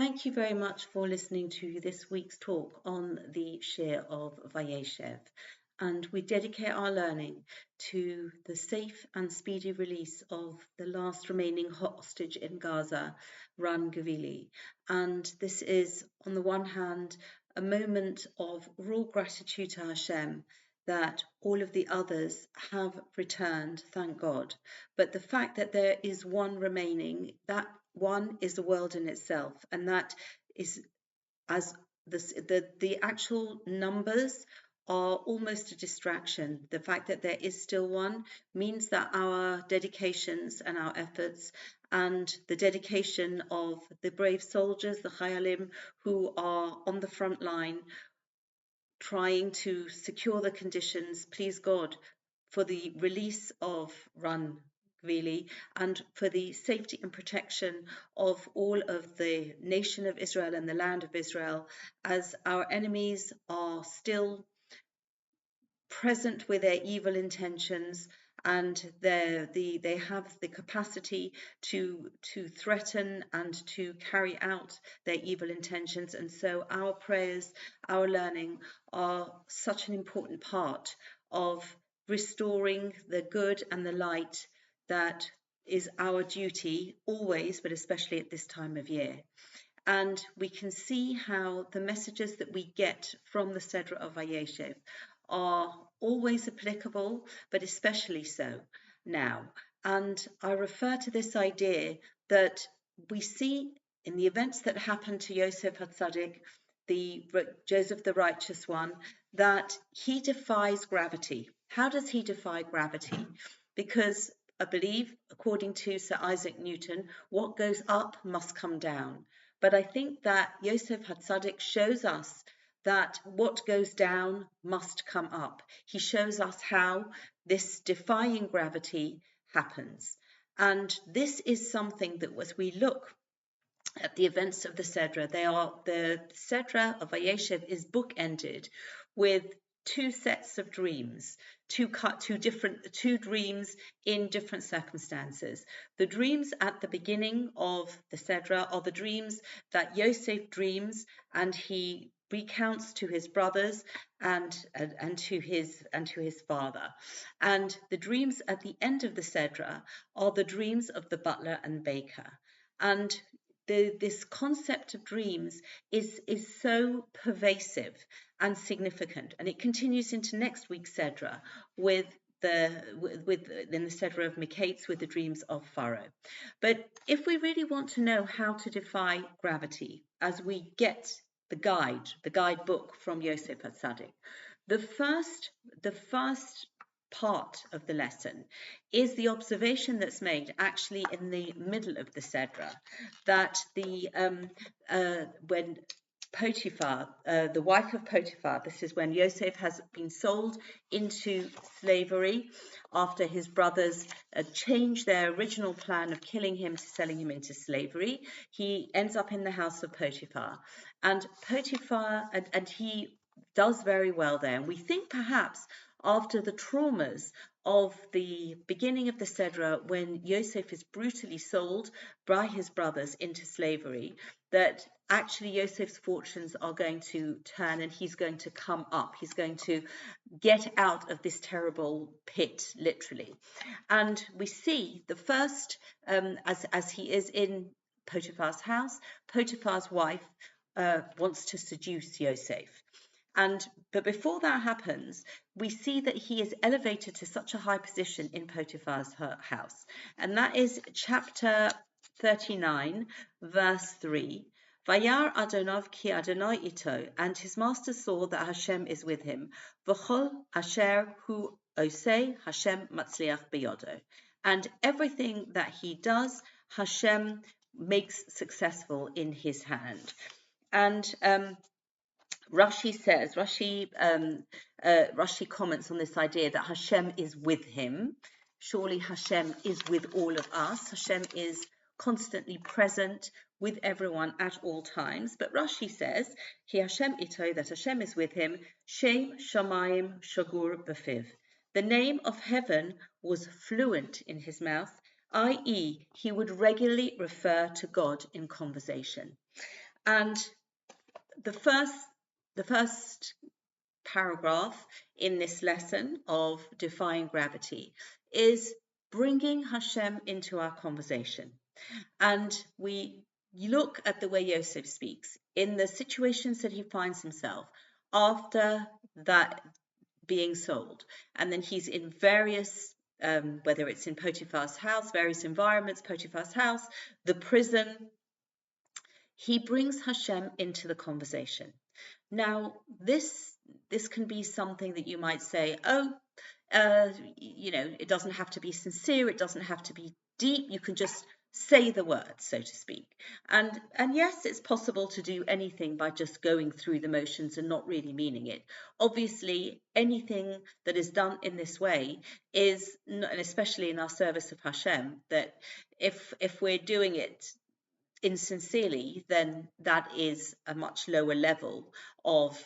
Thank you very much for listening to this week's talk on the Shir of Vayeshev. And we dedicate our learning to the safe and speedy release of the last remaining hostage in Gaza, Ran Gvili. And this is, on the one hand, a moment of raw gratitude to Hashem that all of the others have returned, thank God. But the fact that there is one remaining, that one is the world in itself, and that is, as the actual numbers are almost a distraction. The fact that there is still one means that our dedications and our efforts and the dedication of the brave soldiers, the Chayalim, who are on the front line trying to secure the conditions, please God, for the release of Ran Gvili and for the safety and protection of all of the nation of Israel and the land of Israel, as our enemies are still present with their evil intentions, and they have the capacity to threaten and to carry out their evil intentions. And so our prayers, our learning are such an important part of restoring the good and the light that is our duty always, but especially at this time of year. And we can see how the messages that we get from the Sedra of Vayeshev are always applicable, but especially so now. And I refer to this idea that we see in the events that happened to Yosef Hatzadik, Joseph the righteous one, that he defies gravity. How does he defy gravity? Because I believe, according to Sir Isaac Newton, what goes up must come down. But I think that Yosef Hatzadik shows us that what goes down must come up. He shows us how this defying gravity happens. And this is something that, as we look at the events of the Sedra, the Sedra of Vayeshev is bookended with two sets of dreams, two dreams in different circumstances. The dreams at the beginning of the Sedra are the dreams that Yosef dreams, and he recounts to his brothers and to his father. And the dreams at the end of the Sedra are the dreams of the butler and baker. And this concept of dreams is so pervasive and significant, and it continues into next week's Sedra in the Sedra of Miketz with the dreams of Pharaoh. But if we really want to know how to defy gravity, as we get the guidebook from Yosef Hatzadik, the first part of the lesson is the observation that's made actually in the middle of the Sedra, that when Potiphar, the wife of Potiphar, this is when Yosef has been sold into slavery after his brothers changed their original plan of killing him to selling him into slavery. He ends up in the house of Potiphar, and Potiphar, and he does very well there. And we think perhaps after the traumas of the beginning of the Sedra, when Yosef is brutally sold by his brothers into slavery, that actually Yosef's fortunes are going to turn and he's going to come up. He's going to get out of this terrible pit, literally. And we see the first, as he is in Potiphar's house, Potiphar's wife wants to seduce Yosef. But before that happens, we see that he is elevated to such a high position in Potiphar's house. And that is chapter 39, verse 3. Vayar Adonov ki Adonai ito, and his master saw that Hashem is with him. V'chol asher hu oseh Hashem matzliach biyodo. And everything that he does, Hashem makes successful in his hand. And Rashi comments on this idea that Hashem is with him. Surely Hashem is with all of us. Hashem is constantly present with everyone at all times. But Rashi says, Ki Hashem ito, that Hashem is with him, Shem Shamayim Shagur B'fiv. The name of heaven was fluent in his mouth, i.e., he would regularly refer to God in conversation. And the first paragraph in this lesson of defying gravity is bringing Hashem into our conversation. And we look at the way Yosef speaks in the situations that he finds himself after that being sold. And then he's in various, whether it's in Potiphar's house, various environments, Potiphar's house, the prison, he brings Hashem into the conversation. Now, this can be something that you might say, it doesn't have to be sincere, it doesn't have to be deep, you can just say the words, so to speak. And yes, it's possible to do anything by just going through the motions and not really meaning it. Obviously, anything that is done in this way is, and especially in our service of Hashem, that if we're doing it insincerely, then that is a much lower level of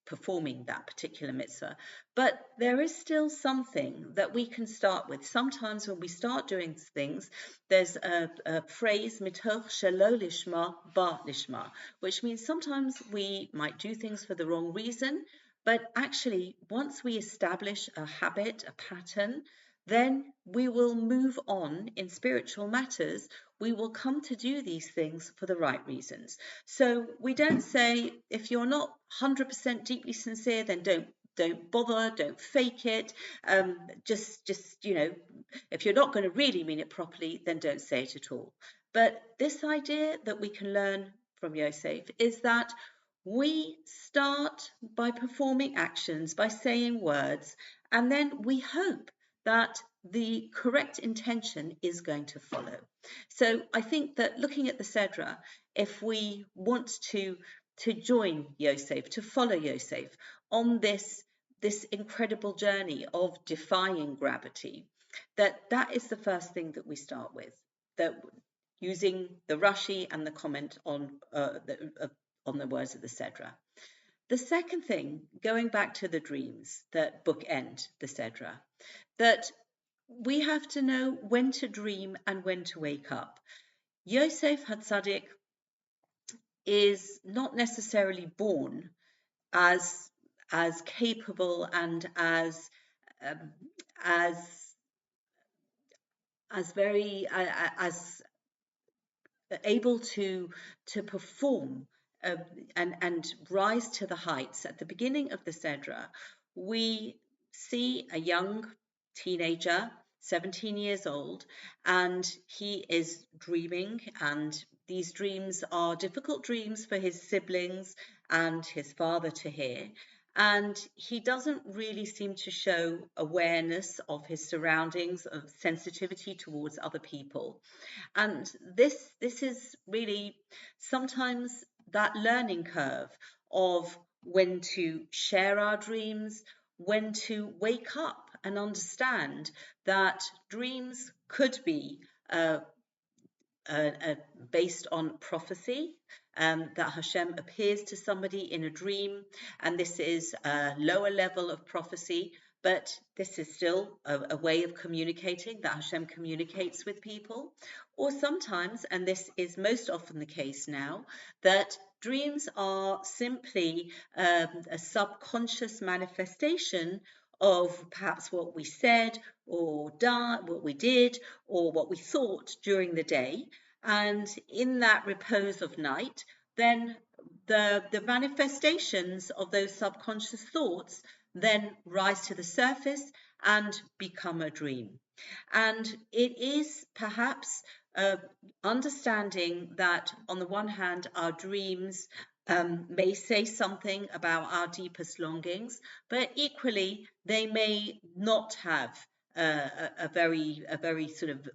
performing that particular mitzvah. But there is still something that we can start with. Sometimes when we start doing things, there's a phrase, mitoch shelo lishma ba lishma, which means sometimes we might do things for the wrong reason, but actually once we establish a habit, a pattern, then we will move on in spiritual matters. We will come to do these things for the right reasons. So we don't say, if you're not 100% deeply sincere, then don't bother, don't fake it. Just if you're not going to really mean it properly, then don't say it at all. But this idea that we can learn from Yosef is that we start by performing actions, by saying words, and then we hope that the correct intention is going to follow. So I think that looking at the Sedra, if we want to join Yosef, to follow Yosef on this incredible journey of defying gravity, that is the first thing that we start with, that using the Rashi and the comment on the words of the Sedra. The second thing, going back to the dreams that bookend the Sedra, that we have to know when to dream and when to wake up. Yosef Hatzadik is not necessarily born as capable and as very as able to perform and rise to the heights. At the beginning of the Sedra, we see a young teenager, 17 years old, and he is dreaming, and these dreams are difficult dreams for his siblings and his father to hear. And he doesn't really seem to show awareness of his surroundings, of sensitivity towards other people. And this is really sometimes that learning curve of when to share our dreams, when to wake up and understand that dreams could be based on prophecy, that Hashem appears to somebody in a dream, and this is a lower level of prophecy, but this is still a way of communicating, that Hashem communicates with people. Or sometimes, and this is most often the case now, that dreams are simply a subconscious manifestation of perhaps what we said or done, what we did, or what we thought during the day. And in that repose of night, then the manifestations of those subconscious thoughts then rise to the surface and become a dream. And it is perhaps understanding that on the one hand, our dreams may say something about our deepest longings, but equally they may not have a very sort of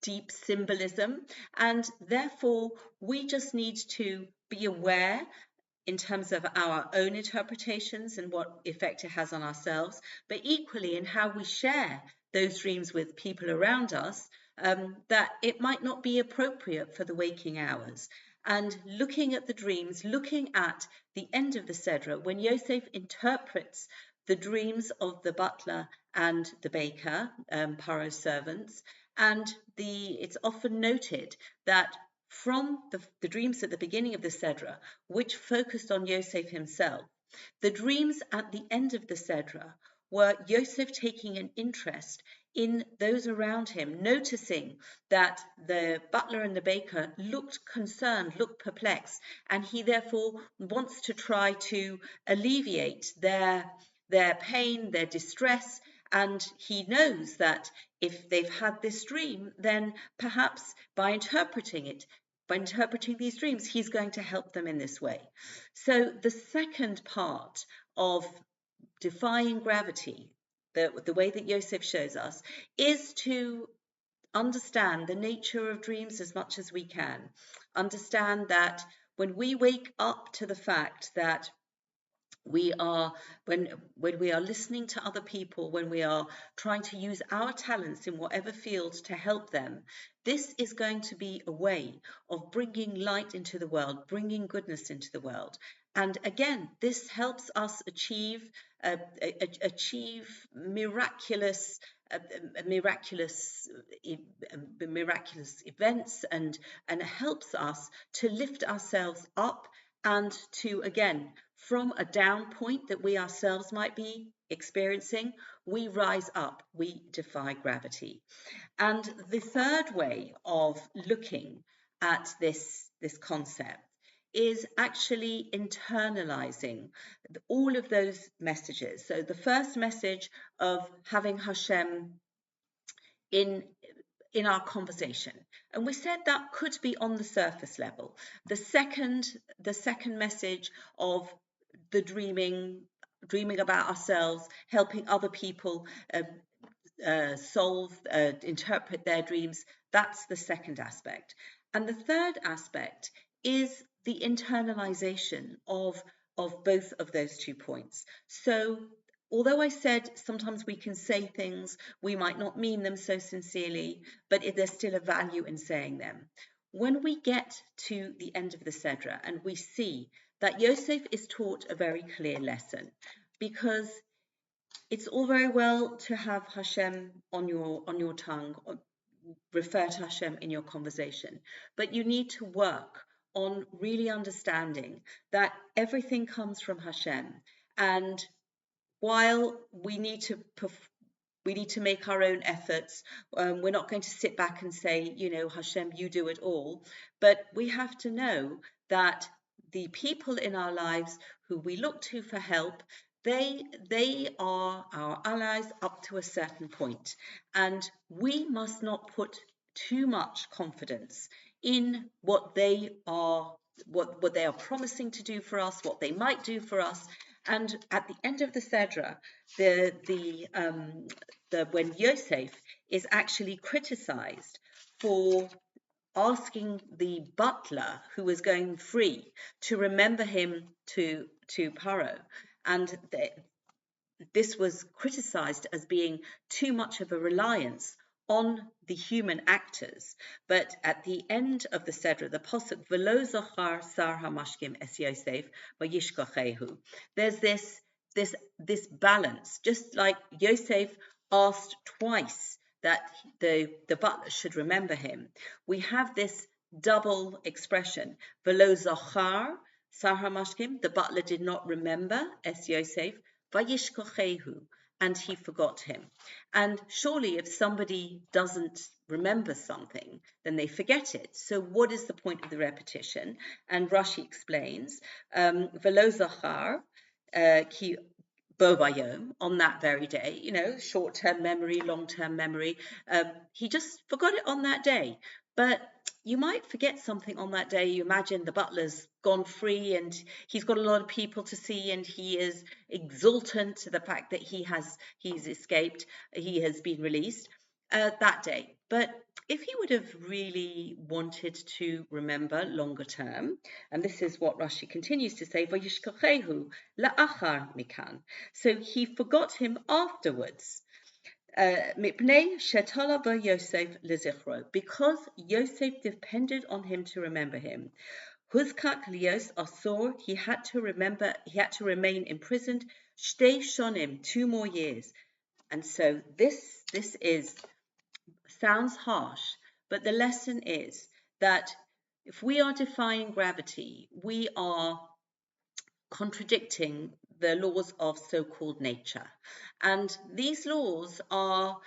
deep symbolism, and therefore we just need to be aware in terms of our own interpretations and what effect it has on ourselves, but equally in how we share those dreams with people around us, that it might not be appropriate for the waking hours. And looking at the dreams, looking at the end of the Sedra, when Yosef interprets the dreams of the butler and the baker, Paro's servants, and it's often noted that from the dreams at the beginning of the Sedra, which focused on Yosef himself. The dreams at the end of the Sedra were Yosef taking an interest in those around him, noticing that the butler and the baker looked concerned, looked perplexed, and he therefore wants to try to alleviate their pain, their distress, and he knows that if they've had this dream, then perhaps by interpreting these dreams, he's going to help them in this way. So the second part of defying gravity, the way that Yosef shows us, is to understand the nature of dreams as much as we can. Understand that when we wake up to the fact that we are when we are listening to other people, when we are trying to use our talents in whatever field to help them, this is going to be a way of bringing light into the world, bringing goodness into the world. And again, this helps us achieve miraculous events, and helps us to lift ourselves up, and to, again, from a down point that we ourselves might be experiencing, we rise up, we defy gravity. And the third way of looking at this concept is actually internalizing all of those messages. So the first message of having Hashem in our conversation, and we said that could be on the surface level. The second message of the dreaming about ourselves, helping other people interpret their dreams, that's the second aspect. And the third aspect is the internalization of both of those 2 points. So although I said sometimes we can say things, we might not mean them so sincerely, but there's still a value in saying them. When we get to the end of the Sedra and we see that Yosef is taught a very clear lesson, because it's all very well to have Hashem on your tongue, or refer to Hashem in your conversation, but you need to work on really understanding that everything comes from Hashem. And while we need to make our own efforts, we're not going to sit back and say, Hashem, you do it all. But we have to know that the people in our lives who we look to for help, they are our allies up to a certain point. And we must not put too much confidence in what they are promising to do for us, what they might do for us. And at the end of the Sedra, when Yosef is actually criticized for asking the butler who was going free to remember him to Paro, and this was criticized as being too much of a reliance on the human actors. But at the end of the Sedra, the Pasuk, V'lo zachar sar hamashkim es Yosef vayishkachehu, there's this balance. Just like Yosef asked twice that the butler should remember him, we have this double expression. V'lo zachar sar hamashkim, the butler did not remember es Yosef, vayishkachehu, and he forgot him. And surely if somebody doesn't remember something, then they forget it. So what is the point of the repetition? And Rashi explains, V'lo zachar ki bo bayom, on that very day, short-term memory, long-term memory. He just forgot it on that day. But you might forget something on that day. You imagine the butler's gone free and he's got a lot of people to see, and he is exultant to the fact that he's escaped, he has been released that day. But if he would have really wanted to remember longer term, and this is what Rashi continues to say, Vayishkachehu la'achar mikan, so he forgot him afterwards. Because Yosef depended on him to remember him. Huzkak lios asor, he had to remain imprisoned, shtei shonim, 2 more years. And so this sounds harsh, but the lesson is that If we are defying gravity, we are contradicting the laws of so-called nature. And these laws are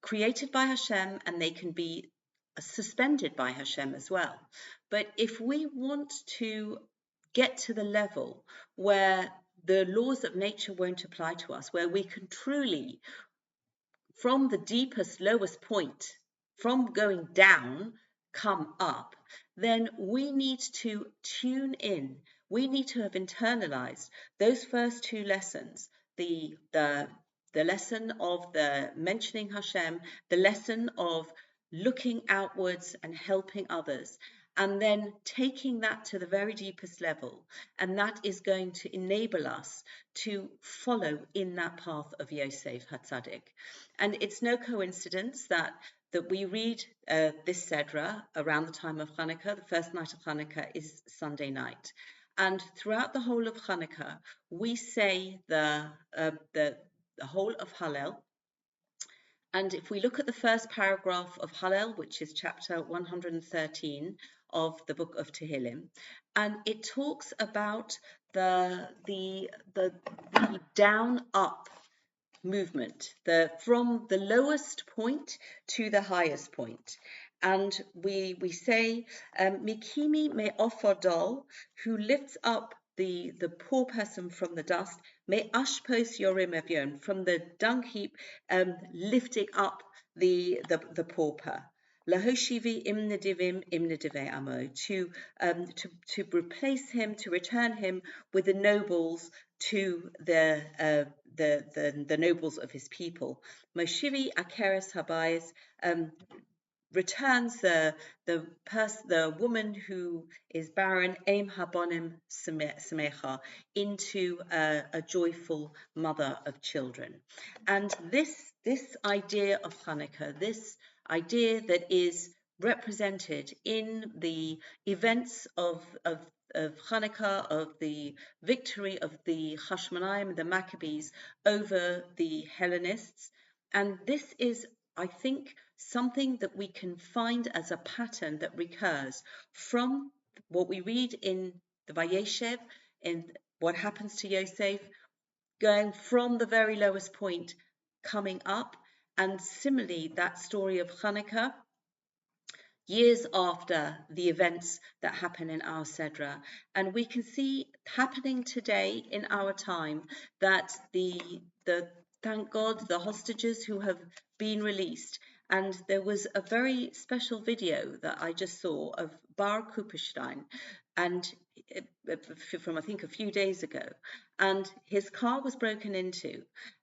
created by Hashem, and they can be suspended by Hashem as well. But if we want to get to the level where the laws of nature won't apply to us, where we can truly, from the deepest, lowest point, from going down, come up, then we need to tune in. We need to have internalized those first two lessons, the lesson of the mentioning Hashem, the lesson of looking outwards and helping others, and then taking that to the very deepest level. And that is going to enable us to follow in that path of Yosef Hatzadik. And it's no coincidence that we read this Sedra around the time of Chanuka. The first night of Chanuka is Sunday night. And throughout the whole of Chanuka, we say the whole of Hallel. And if we look at the first paragraph of Hallel, which is chapter 113 of the book of Tehillim, and it talks about the down up movement, from the lowest point to the highest point. And we say Mikimi me ofodol, who lifts up the poor person from the dust, me ashpos yorim evion, from the dung heap, lifting up the pauper. Lahoshivi imnedivim imnedive amo, to replace him, to return him with the nobles to the nobles of his people. Moshivi akeres habayis, returns the woman who is barren, aim habonim samecha, into a joyful mother of children. And this idea of Chanuka, this idea that is represented in the events of Chanuka, of the victory of the Hashmonaim, the Maccabees, over the Hellenists. And this is, I think, something that we can find as a pattern that recurs from what we read in the Vayeshev, in what happens to Yosef, going from the very lowest point, coming up. And similarly, that story of Chanuka, years after the events that happen in our Sedra. And we can see happening today in our time that thank God, the hostages who have been released. And there was a very special video that I just saw of Bar Kupperstein, and from I think a few days ago, and his car was broken into,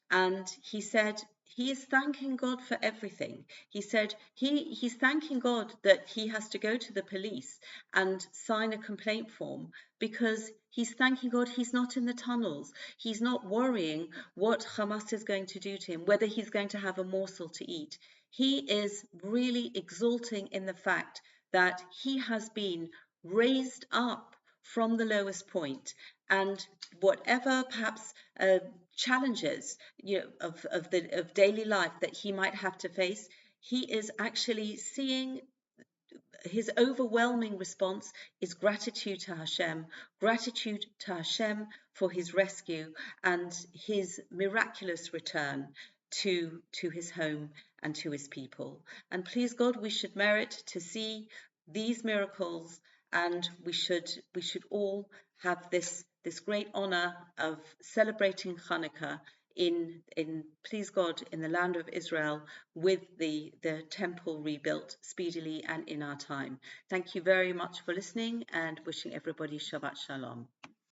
and he said he is thanking God for everything. He said he's thanking God that he has to go to the police and sign a complaint form, because he's thanking God he's not in the tunnels. He's not worrying what Hamas is going to do to him, whether he's going to have a morsel to eat. He is really exulting in the fact that he has been raised up from the lowest point, and whatever perhaps challenges of daily life that he might have to face, he is actually seeing his overwhelming response is gratitude to Hashem for his rescue and his miraculous return to his home and to his people. And please God, we should merit to see these miracles, and we should all have this great honor of celebrating Chanuka in please God, in the land of Israel, with the temple rebuilt speedily and in our time. Thank you very much for listening, and wishing everybody Shabbat Shalom.